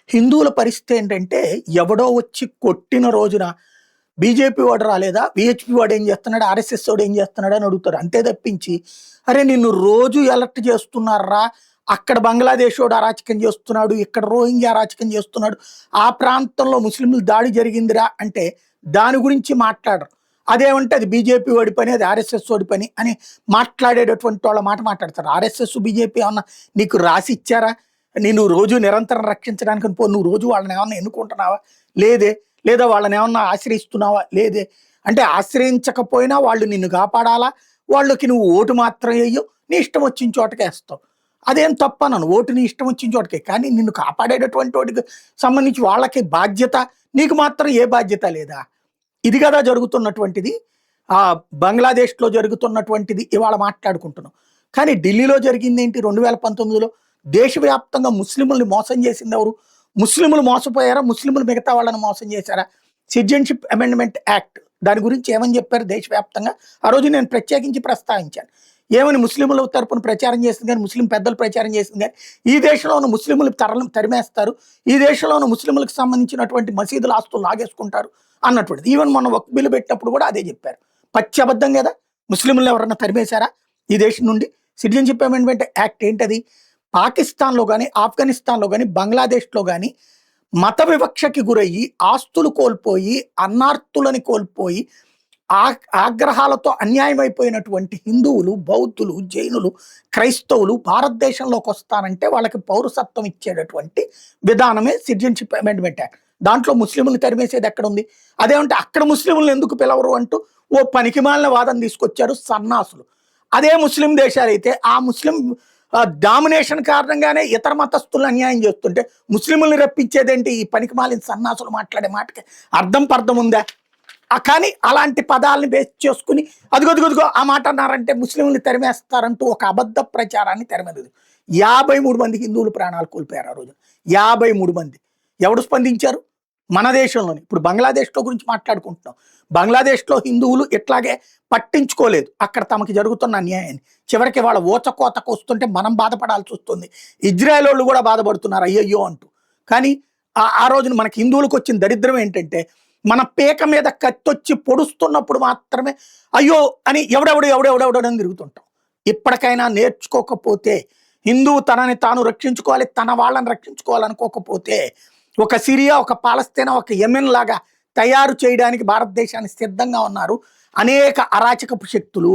హిందువుల పరిస్థితి ఏంటంటే, ఎవడో వచ్చి కొట్టిన రోజున బీజేపీ వాడు రాలేదా? వీహెచ్‌పీ వాడు ఏం చేస్తున్నాడు? ఆర్ఎస్ఎస్ వాడు ఏం చేస్తున్నాడు? అని అడుగుతారు. అంతే తప్పించి, అరే నిన్ను రోజు ఎలర్ట్ చేస్తున్నార్రా! అక్కడ బంగ్లాదేశోడు అరాచకం చేస్తున్నాడు. ఇక్కడ రోహింగ్యా అరాచకం చేస్తున్నాడు. ఆ ప్రాంతంలో ముస్లింలు దాడి జరిగిందిరా అంటే, దాని గురించి మాట్లాడరు. అదేమంటే అది బీజేపీ వాడి పని, అది ఆర్ఎస్ఎస్ వాడి పని అని మాట్లాడేటటువంటి వాళ్ళ మాట మాట్లాడతారు. ఆర్ఎస్ఎస్, బీజేపీ ఏమన్నా నీకు రాసి ఇచ్చారా? నేను రోజు నిరంతరం రక్షించడానికి నువ్వు రోజు వాళ్ళని ఏమన్నా ఎన్నుకుంటున్నావా? లేదే. లేదా వాళ్ళని ఏమన్నా ఆశ్రయిస్తున్నావా? లేదే. అంటే ఆశ్రయించకపోయినా వాళ్ళు నిన్ను కాపాడాలా? వాళ్ళకి నువ్వు ఓటు మాత్రం వేయవు, నీ ఇష్టం వచ్చిన చోటకేస్తావు. అదేం తప్పనను, ఓటు నీ ఇష్టం వచ్చిన చోటకే. కానీ నిన్ను కాపాడేటటువంటి వాటికి సంబంధించి వాళ్ళకి బాధ్యత, నీకు మాత్రం ఏ బాధ్యత లేదా? ఇది కదా జరుగుతున్నటువంటిది. బంగ్లాదేశ్లో జరుగుతున్నటువంటిది ఇవాళ మాట్లాడుకుంటున్నాం. కానీ ఢిల్లీలో జరిగిందేంటి? 2019లో దేశవ్యాప్తంగా ముస్లింలని మోసం చేసింది ఎవరు? ముస్లింలు మోసపోయారా? ముస్లింలు మిగతా వాళ్ళని మోసం చేశారా? సిటిజన్షిప్ అమెండ్మెంట్ యాక్ట్ దాని గురించి ఏమని చెప్పారు దేశవ్యాప్తంగా? ఆ రోజు నేను ప్రత్యేకించి ప్రస్తావించాను. ఏమని ముస్లింల తరపున ప్రచారం చేసింది కానీ, ముస్లిం పెద్దలు ప్రచారం చేసింది కానీ, ఈ దేశంలో ఉన్న ముస్లింలు తరిమేస్తారు, ఈ దేశంలో ఉన్న ముస్లింలకు సంబంధించినటువంటి మసీదుల ఆస్తులు లాగేసుకుంటారు అన్నటువంటిది. ఈవెన్ మొన్న వక్ఫ్ బిల్లు పెట్టినప్పుడు కూడా అదే చెప్పారు. పచ్చి అబద్ధం కదా. ముస్లింలు ఎవరన్నా తరిమేశారా ఈ దేశం నుండి? సిటిజన్షిప్ అమెండ్మెంట్ యాక్ట్ ఏంటది? పాకిస్తాన్లో కానీ, ఆఫ్ఘనిస్తాన్లో కానీ, బంగ్లాదేశ్లో కానీ మత వివక్షకి గురయ్యి, ఆస్తులు కోల్పోయి, అన్నార్తులని కోల్పోయి, ఆగ్రహాలతో అన్యాయమైపోయినటువంటి హిందువులు, బౌద్ధులు, జైనులు, క్రైస్తవులు భారతదేశంలోకి వస్తానంటే వాళ్ళకి పౌరసత్వం ఇచ్చేటటువంటి విధానమే సిటిజన్షిప్ అమెండ్మెంట్ యాక్ట్. దాంట్లో ముస్లింలు తరిమేసేది ఎక్కడుంది? అదేమంటే అక్కడ ముస్లింలు ఎందుకు పిలవరు అంటూ ఓ పనికిమాలిన వాదన తీసుకొచ్చారు సన్నాసులు. అదే ముస్లిం దేశాలైతే ఆ ముస్లిం డామినేషన్ కారణంగానే ఇతర మతస్థులను అన్యాయం చేస్తుంటే ముస్లింలను రప్పించేదేంటి? ఈ పనికిమాలిన సన్నాసులు మాట్లాడే మాటకి అర్థం పర్థం ఉందా? కానీ అలాంటి పదాలని బేస్ చేసుకుని అదిగొదిగొదిగో ఆ మాట అన్నారంటే ముస్లింలు తరిమేస్తారంటూ ఒక అబద్ధ ప్రచారాన్ని తెరమేది. 53 మంది హిందువులు ప్రాణాలు కోల్పోయారు ఆ రోజు. 53 మంది. ఎవడు స్పందించారు? మన దేశంలోని. ఇప్పుడు బంగ్లాదేశ్లో గురించి మాట్లాడుకుంటున్నాం. బంగ్లాదేశ్లో హిందువులు ఇట్లాగే పట్టించుకోలేదు అక్కడ తమకి జరుగుతున్న అన్యాయాన్ని. చివరికి వాళ్ళ ఊచకోతకు వస్తుంటే మనం బాధపడాల్సి వస్తుంది. ఇజ్రాయెల్ వాళ్ళు కూడా బాధపడుతున్నారు అయ్యయ్యో అంటూ. కానీ ఆ రోజున మనకి హిందువులకు వచ్చిన దరిద్రం ఏంటంటే, మన పేక మీద కత్తొచ్చి పొడుస్తున్నప్పుడు మాత్రమే అయ్యో అని ఎవడెవడని తిరుగుతుంటాం. ఇప్పటికైనా నేర్చుకోకపోతే, హిందువు తనని తాను రక్షించుకోవాలి, తన వాళ్ళని రక్షించుకోవాలనుకోకపోతే, ఒక సిరియా, ఒక పాలస్తీనా, ఒక యెమెన్ లాగా తయారు చేయడానికి భారతదేశాన్ని సిద్ధంగా ఉన్నారు అనేక అరాచకపు శక్తులు.